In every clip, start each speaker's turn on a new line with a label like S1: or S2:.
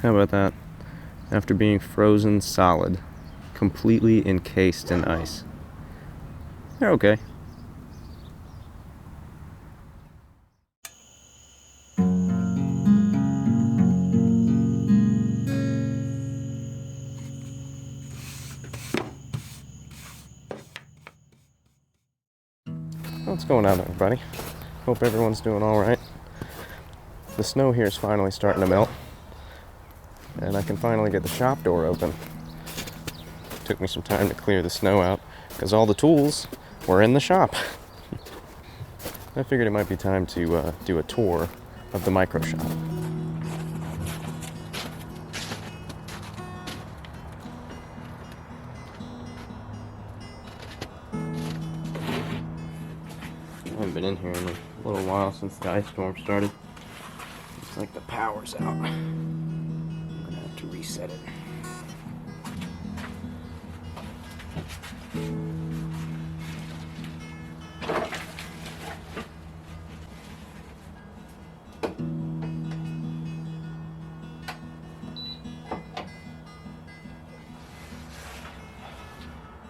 S1: How about that? After being frozen solid, completely encased in ice. They're okay. What's going on, everybody? Hope everyone's doing alright. The snow here is finally starting to melt, and I can finally get the shop door open. Took me some time to clear the snow out, because all the tools were in the shop. I figured it might be time to do a tour of the micro shop. I haven't been in here in a little while since the ice storm started. Looks like the power's out. I'm gonna have to reset it.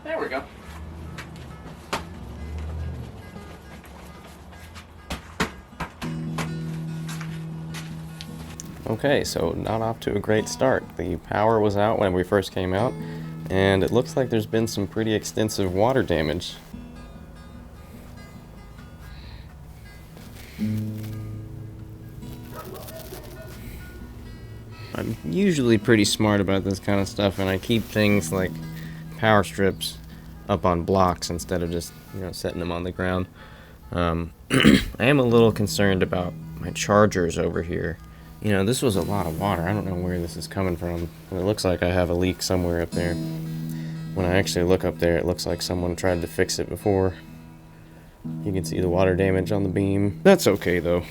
S1: There we go. Okay, so not off to a great start. The power was out when we first came out, and it looks like there's been some pretty extensive water damage. I'm usually pretty smart about this kind of stuff, and I keep things like power strips up on blocks instead of just, setting them on the ground. I am a little concerned about my chargers over here. This was a lot of water. I don't know where this is coming from. It looks like I have a leak somewhere up there. When I actually look up there, it looks like someone tried to fix it before. You can see the water damage on the beam. That's okay, though.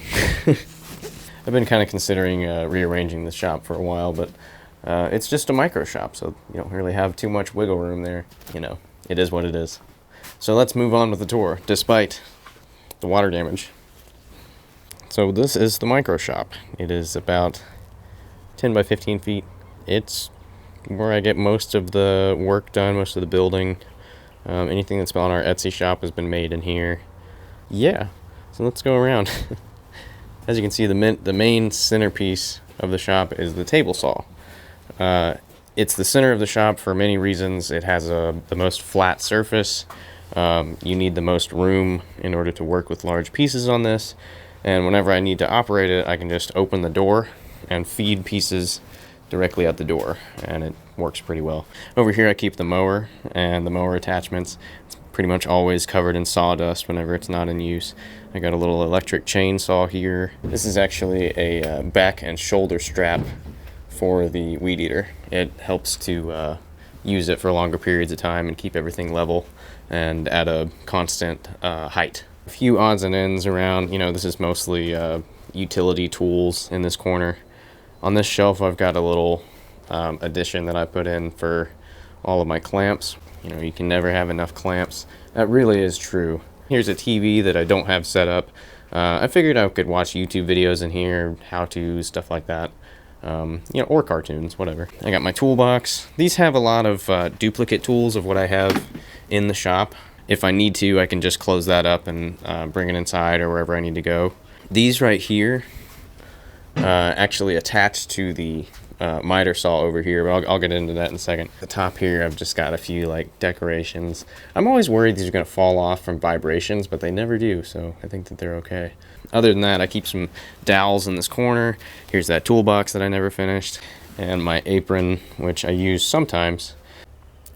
S1: I've been kind of considering rearranging the shop for a while, but it's just a micro shop, so you don't really have too much wiggle room there. It is what it is. So let's move on with the tour, despite the water damage. So this is the micro shop. It is about 10 by 15 feet. It's where I get most of the work done, most of the building. Anything that's on our Etsy shop has been made in here. Yeah, so let's go around. As you can see, the main centerpiece of the shop is the table saw. It's the center of the shop for many reasons. It has the most flat surface. You need the most room in order to work with large pieces on this. And whenever I need to operate it, I can just open the door and feed pieces directly out the door, and it works pretty well. Over here I keep the mower and the mower attachments. It's pretty much always covered in sawdust whenever it's not in use. I got a little electric chainsaw here. This is actually a back and shoulder strap for the weed eater. It helps to use it for longer periods of time and keep everything level and at a constant height. A few odds and ends around. This is mostly utility tools in this corner. On this shelf I've got a little addition that I put in for all of my clamps. You can never have enough clamps. That really is true. Here's a TV that I don't have set up. I figured I could watch YouTube videos in here, how-to, stuff like that. Or cartoons, whatever. I got my toolbox. These have a lot of duplicate tools of what I have in the shop. If I need to, I can just close that up and bring it inside or wherever I need to go. These right here actually attach to the miter saw over here, but I'll get into that in a second. At the top here, I've just got a few decorations. I'm always worried these are going to fall off from vibrations, but they never do, so I think that they're okay. Other than that, I keep some dowels in this corner. Here's that toolbox that I never finished, and my apron, which I use sometimes.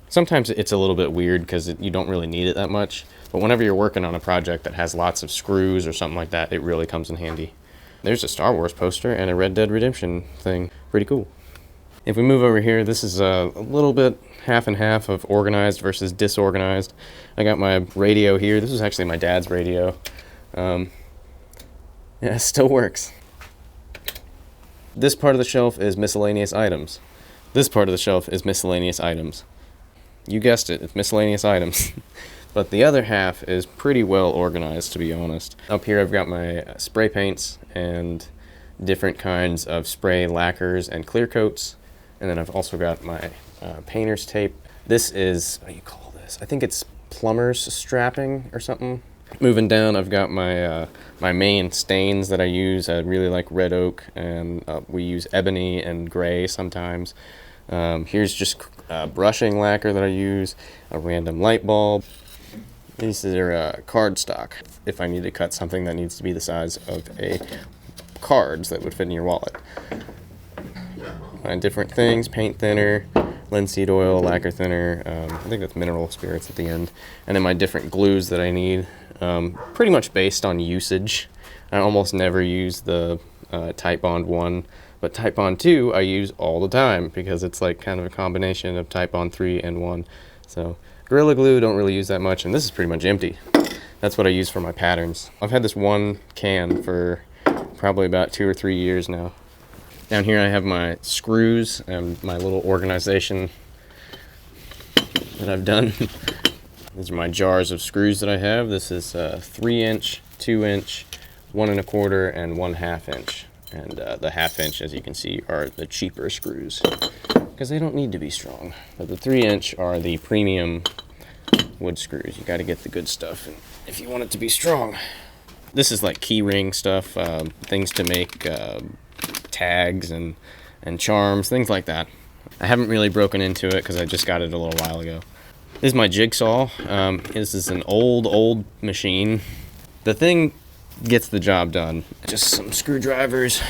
S1: Sometimes it's a little bit weird because you don't really need it that much, but whenever you're working on a project that has lots of screws or something like that, it really comes in handy. There's a Star Wars poster and a Red Dead Redemption thing. Pretty cool. If we move over here, this is a little bit half and half of organized versus disorganized. I got my radio here. This is actually my dad's radio. Yeah, it still works. This part of the shelf is miscellaneous items. This part of the shelf is miscellaneous items. You guessed it, it's miscellaneous items. But the other half is pretty well organized, to be honest. Up here I've got my spray paints and different kinds of spray lacquers and clear coats. And then I've also got my painter's tape. This is, what do you call this? I think it's plumber's strapping or something. Moving down, I've got my my main stains that I use. I really like red oak, and we use ebony and gray sometimes. Here's just brushing lacquer that I use, a random light bulb. These are cardstock, if I need to cut something that needs to be the size of a cards that would fit in your wallet. Different things, paint thinner, linseed oil, lacquer thinner, I think that's mineral spirits at the end. And then my different glues that I need, pretty much based on usage. I almost never use the Titebond 1, but Titebond 2 I use all the time because it's like kind of a combination of Titebond 3 and 1. So Gorilla Glue don't really use that much, and this is pretty much empty. That's what I use for my patterns. I've had this one can for probably about 2 or 3 years now. Down here I have my screws and my little organization that I've done. These are my jars of screws that I have. This is 3-inch, 2-inch, 1 1/4, and 1/2 inch. And the 1/2 inch, as you can see, are the cheaper screws because they don't need to be strong. But the 3-inch are the premium wood screws. You got to get the good stuff if you want it to be strong. This is like key ring stuff, things to make tags and charms, things like that. I haven't really broken into it because I just got it a little while ago. This is my Jigsaw. This is an old machine. The thing gets the job done. Just some screwdrivers.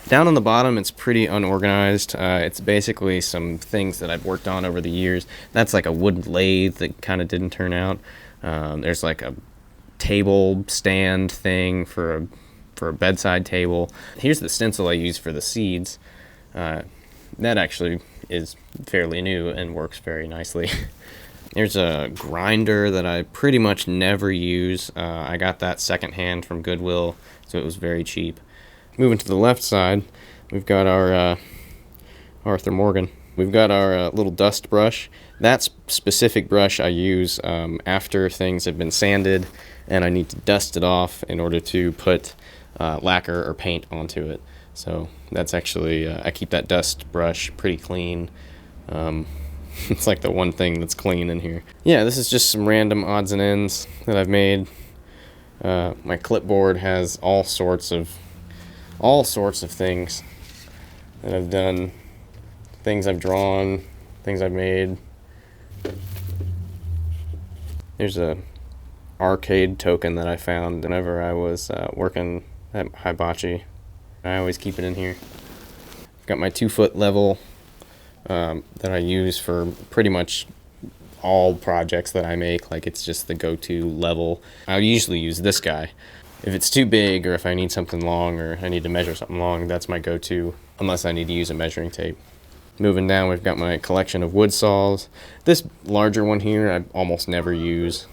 S1: Down on the bottom, it's pretty unorganized. It's basically some things that I've worked on over the years. That's like a wood lathe that kind of didn't turn out. There's like a table stand thing for a bedside table. Here's the stencil I use for the seeds. That actually is fairly new and works very nicely. There's a grinder that I pretty much never use. I got that secondhand from Goodwill, so it was very cheap. Moving to the left side, we've got our Arthur Morgan. We've got our little dust brush. That specific brush I use after things have been sanded and I need to dust it off in order to put lacquer or paint onto it. So that's actually, I keep that dust brush pretty clean. It's like the one thing that's clean in here. Yeah, this is just some random odds and ends that I've made. My clipboard has all sorts of things that I've done, things I've drawn, things I've made. There's a arcade token that I found whenever I was working at Hibachi. I always keep it in here. I've got my 2-foot level that I use for pretty much all projects that I make. Like, it's just the go-to level. I usually use this guy. If it's too big or if I need something long or I need to measure something long, that's my go-to, unless I need to use a measuring tape. Moving down, we've got my collection of wood saws. This larger one here I almost never use.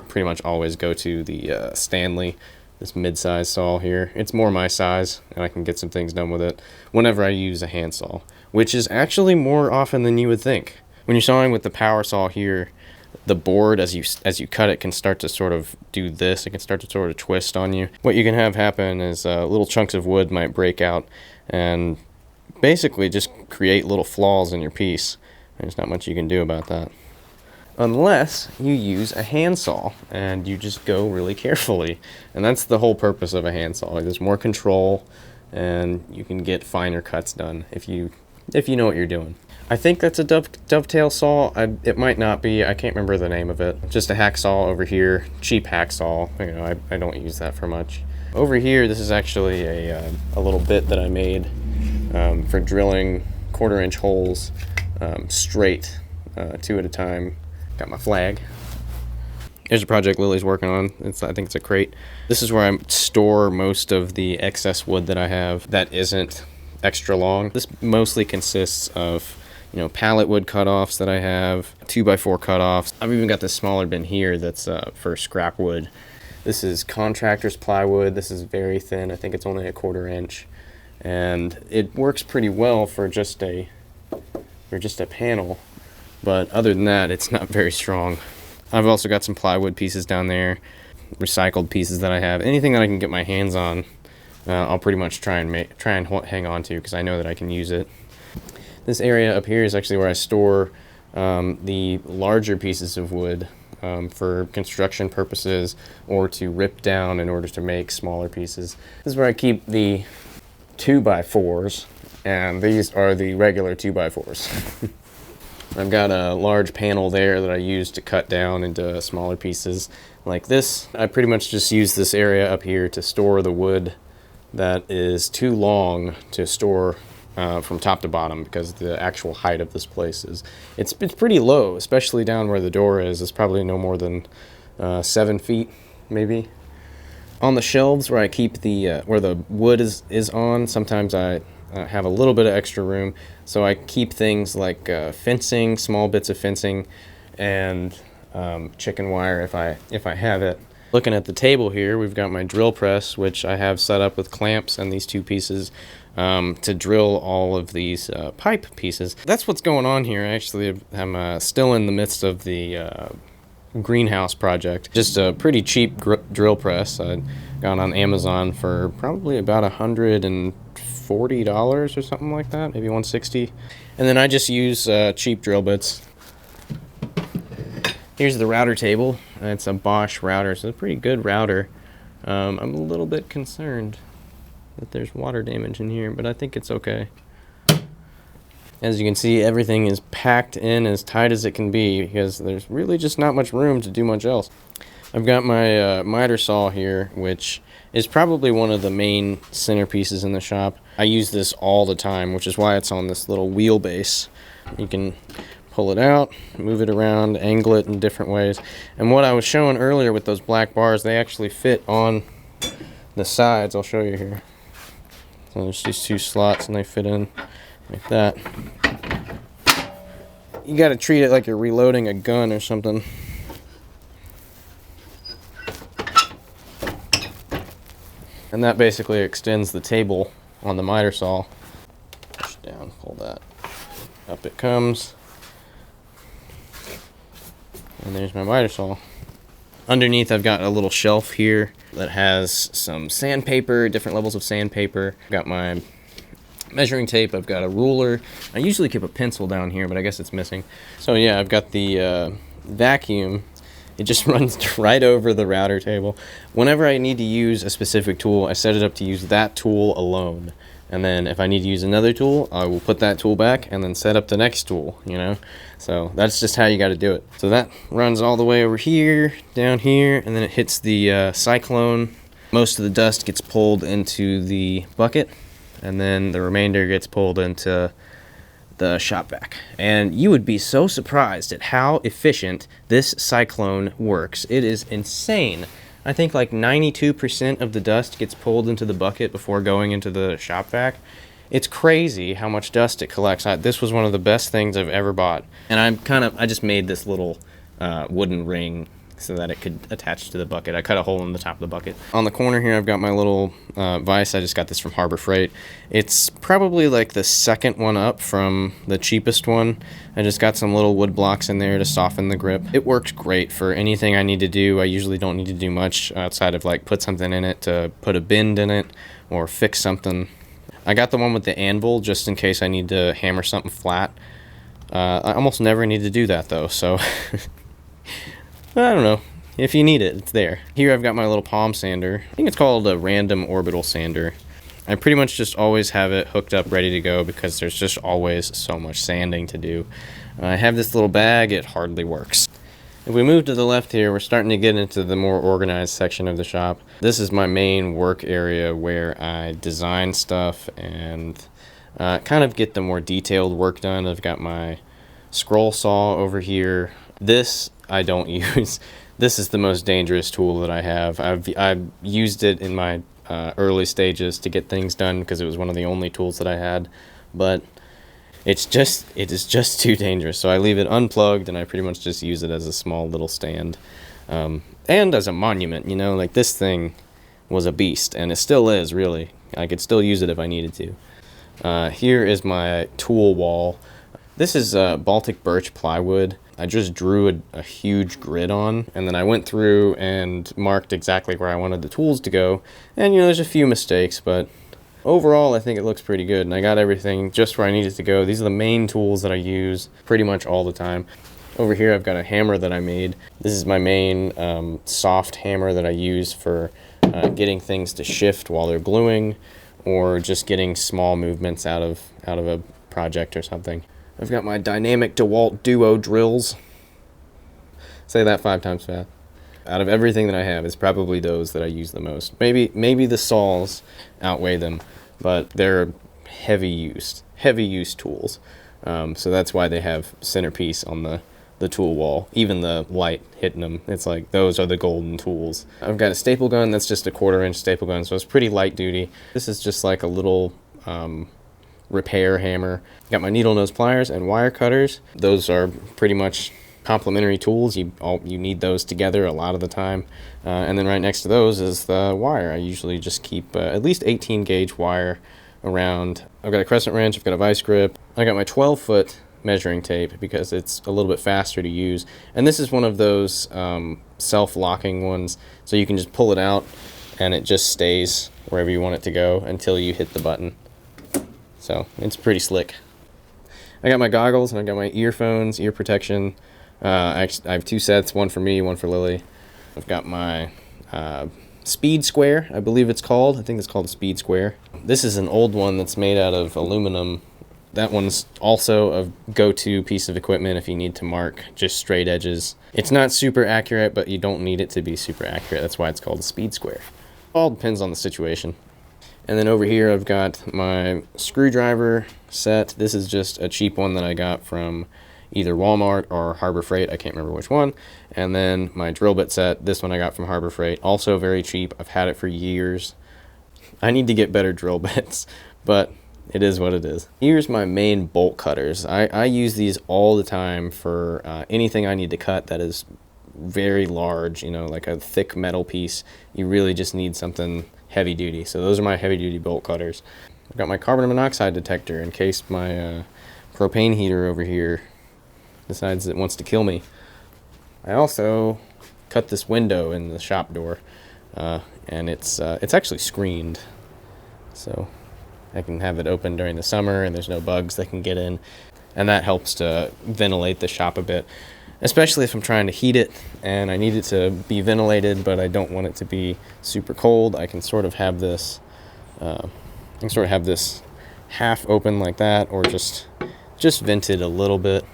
S1: Pretty much always go to the Stanley, this mid-size saw here. It's more my size, and I can get some things done with it whenever I use a handsaw, which is actually more often than you would think. When you're sawing with the power saw here, the board, as you cut it, can start to sort of do this. It can start to sort of twist on you. What you can have happen is little chunks of wood might break out and basically just create little flaws in your piece. There's not much you can do about that. Unless you use a handsaw and you just go really carefully. And that's the whole purpose of a handsaw. There's more control and you can get finer cuts done if you know what you're doing. I think that's a dovetail saw. It might not be. I can't remember the name of it. Just a hacksaw over here. Cheap hacksaw. You know, I don't use that for much. Over here, this is actually a little bit that I made for drilling 1/4-inch holes straight, 2 at a time. Got my flag. Here's a project Lily's working on. I think it's a crate. This is where I store most of the excess wood that I have that isn't extra long. This mostly consists of, pallet wood cutoffs that I have, 2x4 cutoffs. I've even got this smaller bin here that's for scrap wood. This is contractor's plywood. This is very thin. I think it's only a 1/4 inch. And it works pretty well for just a panel. But other than that, it's not very strong. I've also got some plywood pieces down there, recycled pieces that I have. Anything that I can get my hands on I'll pretty much try and hang on to, because I know that I can use it. This area up here is actually where I store the larger pieces of wood for construction purposes, or to rip down in order to make smaller pieces. This is where I keep the 2x4s, and these are the regular 2x4s. I've got a large panel there that I use to cut down into smaller pieces like this. I pretty much just use this area up here to store the wood that is too long to store from top to bottom, because the actual height of this place it's pretty low, especially down where the door is. It's probably no more than 7 feet, maybe. On the shelves where I keep the where the wood is on, sometimes I have a little bit of extra room, so I keep things like fencing, small bits of fencing, and chicken wire if I have it. Looking at the table here, we've got my drill press, which I have set up with clamps and these two pieces to drill all of these pipe pieces. That's what's going on here. Actually, I'm still in the midst of the greenhouse project. Just a pretty cheap drill press. I got on Amazon for probably about $140 or something like that, maybe $160. And then I just use cheap drill bits. Here's the router table. It's a Bosch router, so it's a pretty good router. I'm a little bit concerned that there's water damage in here, but I think it's okay. As you can see, everything is packed in as tight as it can be, because there's really just not much room to do much else. I've got my miter saw here, which is probably one of the main centerpieces in the shop. I use this all the time, which is why it's on this little wheelbase. You can pull it out, move it around, angle it in different ways. And what I was showing earlier with those black bars, they actually fit on the sides. I'll show you here. So there's these two slots and they fit in like that. You got to treat it like you're reloading a gun or something. And that basically extends the table on the miter saw. Push down, pull that. Up it comes. And there's my miter saw. Underneath, I've got a little shelf here that has some sandpaper, different levels of sandpaper. I've got my measuring tape. I've got a ruler. I usually keep a pencil down here, but I guess it's missing. So yeah, I've got the vacuum. It just runs right over the router table. Whenever I need to use a specific tool, I set it up to use that tool alone. And then if I need to use another tool, I will put that tool back and then set up the next tool, you know? So that's just how you got to do it. So that runs all the way over here, down here, and then it hits the cyclone. Most of the dust gets pulled into the bucket, and then the remainder gets pulled into the shop vac. And you would be so surprised at how efficient this cyclone works. It is insane. I think like 92% of the dust gets pulled into the bucket before going into the shop vac. It's crazy how much dust it collects. This was one of the best things I've ever bought. And I just made this little wooden ring so that it could attach to the bucket. I cut a hole in the top of the bucket. On the corner here, I've got my little vise. I just got this from Harbor Freight. It's probably like the second one up from the cheapest one. I just got some little wood blocks in there to soften the grip. It works great for anything I need to do. I usually don't need to do much outside of like put something in it to put a bend in it or fix something. I got the one with the anvil just in case I need to hammer something flat. I almost never need to do that though, so I don't know. If you need it, it's there. Here I've got my little palm sander. I think it's called a random orbital sander. I pretty much just always have it hooked up ready to go because there's just always so much sanding to do. I have this little bag, it hardly works. If we move to the left here, we're starting to get into the more organized section of the shop. This is my main work area where I design stuff and kind of get the more detailed work done. I've got my scroll saw over here. This I don't use. This is the most dangerous tool that I have. I've used it in my early stages to get things done because it was one of the only tools that I had, but it is just too dangerous. So I leave it unplugged and I pretty much just use it as a small little stand and as a monument. You know, like this thing was a beast, and it still is, really. I could still use it if I needed to. Here is my tool wall. This is Baltic birch plywood. I just drew a huge grid on, and then I went through and marked exactly where I wanted the tools to go. And there's a few mistakes, but overall I think it looks pretty good, and I got everything just where I needed to go. These are the main tools that I use pretty much all the time. Over here I've got a hammer that I made. This is my main soft hammer that I use for getting things to shift while they're gluing, or just getting small movements out of a project or something. I've got my dynamic DeWalt Duo drills. Say that 5 times fast. Out of everything that I have, it's probably those that I use the most. Maybe the saws outweigh them, but they're heavy use tools. So that's why they have centerpiece on the tool wall. Even the light hitting them, it's like those are the golden tools. I've got a staple gun that's just a 1/4-inch staple gun, so it's pretty light duty. This is just like a little repair hammer. Got my needle nose pliers and wire cutters. Those are pretty much complementary tools. You need those together a lot of the time. And then right next to those is the wire. I usually just keep at least 18 gauge wire around. I've got a crescent wrench, I've got a vice grip. I got my 12-foot measuring tape because it's a little bit faster to use. And this is one of those self-locking ones, so you can just pull it out and it just stays wherever you want it to go until you hit the button. So it's pretty slick. I got my goggles and I got my earphones, ear protection. I have 2 sets, one for me, one for Lily. I've got my speed square, I believe it's called. I think it's called a speed square. This is an old one that's made out of aluminum. That one's also a go-to piece of equipment if you need to mark just straight edges. It's not super accurate, but you don't need it to be super accurate. That's why it's called a speed square. All depends on the situation. And then over here I've got my screwdriver set. This is just a cheap one that I got from either Walmart or Harbor Freight. I can't remember which one. And then my drill bit set. This one I got from Harbor Freight. Also very cheap. I've had it for years. I need to get better drill bits, but it is what it is. Here's my main bolt cutters. I use these all the time for anything I need to cut that is very large, like a thick metal piece. You really just need something heavy duty. So those are my heavy duty bolt cutters. I've got my carbon monoxide detector in case my propane heater over here decides it wants to kill me. I also cut this window in the shop door, and it's actually screened, so I can have it open during the summer and there's no bugs that can get in, and that helps to ventilate the shop a bit, especially if I'm trying to heat it and I need it to be ventilated but I don't want it to be super cold. I can sort of have this half open like that, or just vented a little bit.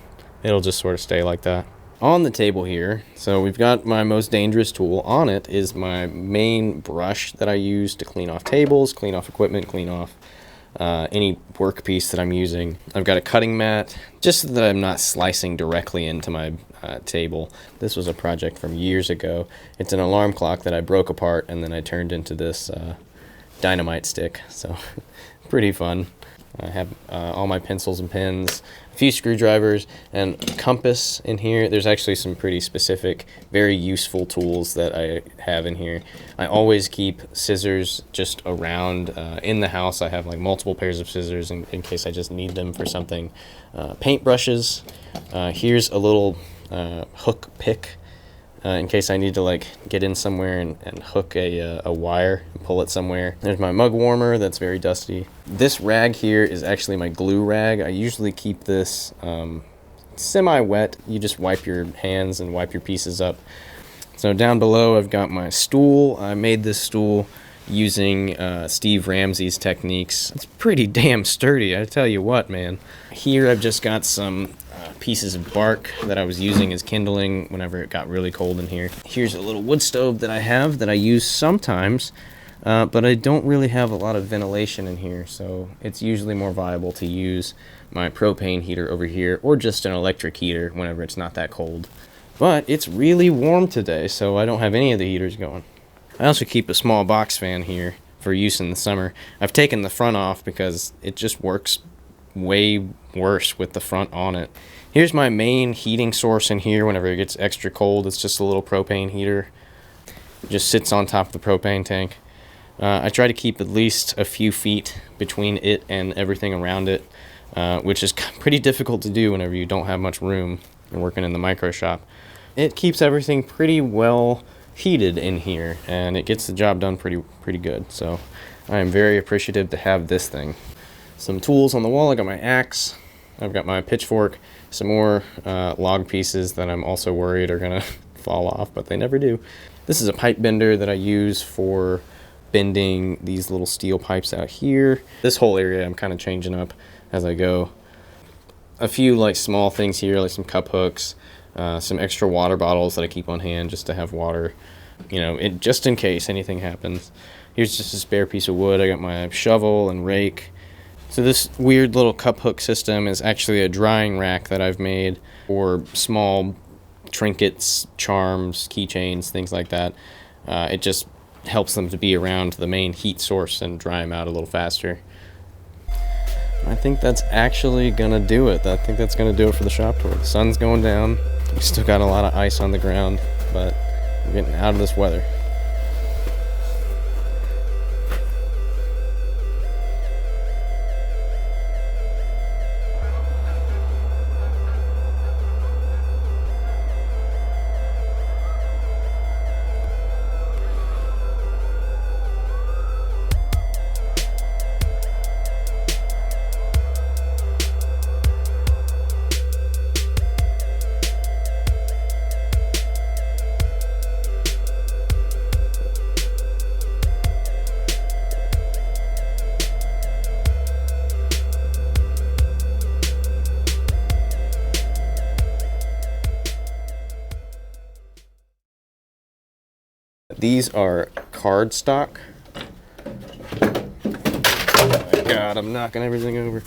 S1: It'll just sort of stay like that. On the table here, so we've got my most dangerous tool. On it is my main brush that I use to clean off tables, clean off equipment, clean off any workpiece that I'm using. I've got a cutting mat just so that I'm not slicing directly into my table. This was a project from years ago. It's an alarm clock that I broke apart and then I turned into this dynamite stick, so pretty fun. I have all my pencils and pens, a few screwdrivers, and a compass in here. There's actually some pretty specific, very useful tools that I have in here. I always keep scissors just around in the house. I have like multiple pairs of scissors in case I just need them for something. Paint brushes. Here's a little hook pick in case I need to like get in somewhere and hook a wire and pull it somewhere. There's my mug warmer that's very dusty. This rag here is actually my glue rag. I usually keep this semi-wet. You just wipe your hands and wipe your pieces up. So down below I've got my stool. I made this stool using Steve Ramsey's techniques. It's pretty damn sturdy, I tell you what, man. Here I've just got some pieces of bark that I was using as kindling whenever it got really cold in here. Here's a little wood stove that I have that I use sometimes, but I don't really have a lot of ventilation in here, so it's usually more viable to use my propane heater over here or just an electric heater whenever it's not that cold. But it's really warm today, so I don't have any of the heaters going. I also keep a small box fan here for use in the summer. I've taken the front off because it just works way worse with the front on it. Here's my main heating source in here whenever it gets extra cold. It's just a little propane heater. It just sits on top of the propane tank. I try to keep at least a few feet between it and everything around it, which is pretty difficult to do whenever you don't have much room. and working in the micro shop. It keeps everything pretty well heated in here, and it gets the job done pretty good. So I am very appreciative to have this thing. Some tools on the wall. I got my axe. I've got my pitchfork. Some more log pieces that I'm also worried are gonna fall off, but they never do. This is a pipe bender that I use for bending these little steel pipes out here. This whole area I'm kind of changing up as I go. A few like small things here, like some cup hooks, some extra water bottles that I keep on hand just to have water, you know, just in case anything happens. Here's just a spare piece of wood. I got my shovel and rake. So this weird little cup hook system is actually a drying rack that I've made for small trinkets, charms, keychains, things like that. It just helps them to be around the main heat source and dry them out a little faster. I think that's actually gonna do it. I think that's gonna do it for the shop tour. The sun's going down. We still got a lot of ice on the ground, but we're getting out of this weather. These are cardstock. Oh my God, I'm knocking everything over.